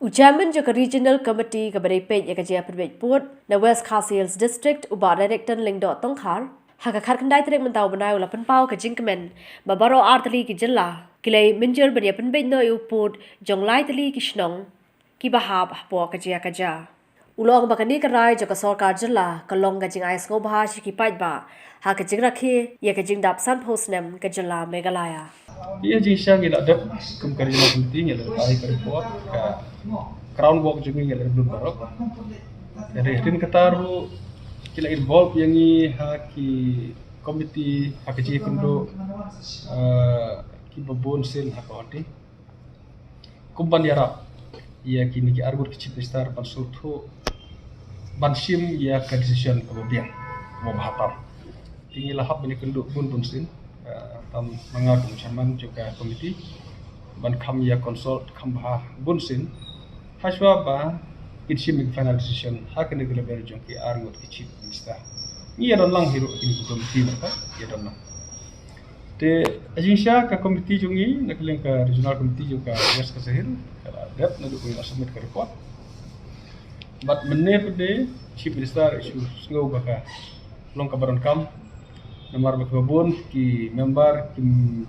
Ujaman juga Regional Committee ke Beripet yang kerja perbait put na West Khasiels District ubah Director Lingdo Tongkhar haka kendai terik mentau benai ula penpau ke jingkemen babaro arteli ki jela kilai menjur beria penbait no uput jonglai teli ki shnong ki bahab po kerja ulong bakani kerai juga sorkar jela kalong gajing ais ngobah ki pait ba haka jing rakhi ya ke jing dap san posnem ke jela Meghalaya. Ia jisya gila dap kum kerja penting ya dari report ka crown walk juga ya belum barok. Dari tin kataru kila involve yang haki komiti haki ji kundo ki babon sel hakoti. Kumpan yarap ia kini ki argut ki chief minister pan sultho bansim ya ka decision kemudian mau bahatam. Tinggi lahap ini kundo pun sin tam mengagum chairman juga komiti ban kam ya consult kam bah bunsin haswa ba itsim final decision hakan de level jongki arngot ki chief minister ni ya lang hero ini komiti mereka ya dan te ajinsya ka komiti jongi nak leng ka regional komiti juga west kasahir kala dep na du ko submit ka report but menep de chief minister isu ngau baka long kabaran kam nomor bekebun ki member ki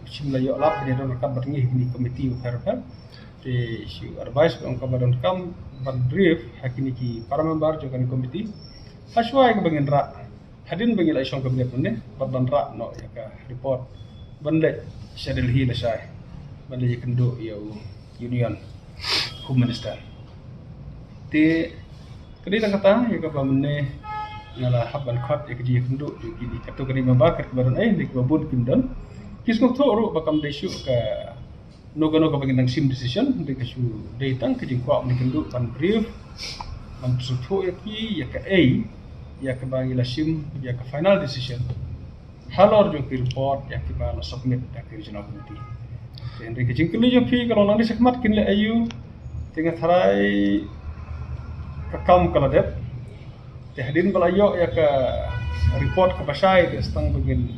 simla yo lap de don kam berni ni komiti ukarkan te isu advice on kabaran kam ban brief hakini ki para member juga ni komiti haswa ke bangin ra hadin bangil aisong kabinet ne ban ra no ya ka report bande shadil hi la sai bande kendo yo union home minister te kedi kata ya ka bamne ngala haban khat ek ji kendo ki di kategori membakar kebaran di babun kimdan kisno thoro bakam desu ka nogo bangin nang sim decision de kasu de tang ke jingko ni kendo ban brief ban sutho ya ka ya ka bangila sim ya ka final decision halor jo ki report ya ki ba submit da ke regional committee en de ke jingko jo fi kalau nang sekmat kin le ayu tinga tharai ka kam kala dep Hadin balayo ya ke report ke basai ke setang begin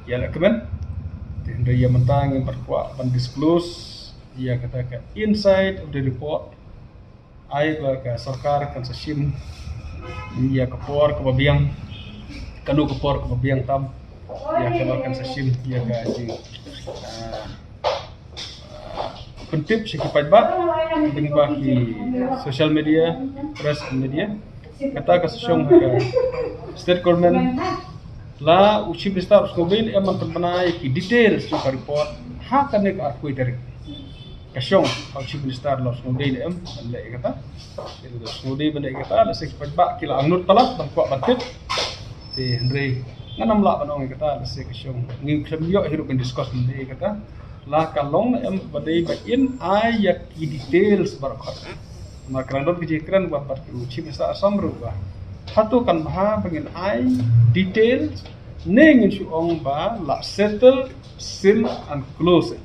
ya nak kemen dan dia mentang yang berkuat disclose ya kata ke inside of the report ai ke sarkar kan sasim ya ke por ke babiang kanu ke por ke babiang tam ya ke kan sasim ya ke ji pentip sikit bat dengan bagi social media press media kata kasusong state government la uchi bestar skobin eman terpenai ki details juga report hakan nek aku dari kasong uchi bestar la skobin le kata itu skobin benda kata la sik pajba kila anur talak ban kuat bantit te hendrei nganam la banong kata la sik kasong ngin kemyo hirup discuss benda kata la kalong badai bain ayak ki details barakot makaran dot kejikran buat uci bisa asam rubah hatu kan bah pengen ai detail nengin suong ba la settle seal and close it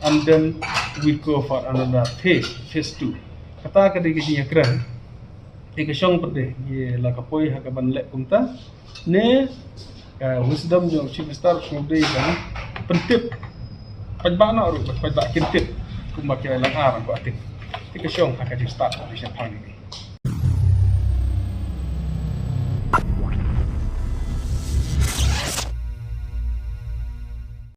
and then we go for another phase 2 kata kadi kejinya kran dikesong perde ye la kapoi hakaban le kumta ne wisdom jo uci besar sumde kan pentip pajbana ru pajba kintip kumakirai lang arang ko atik Tika siyong kakajing start of this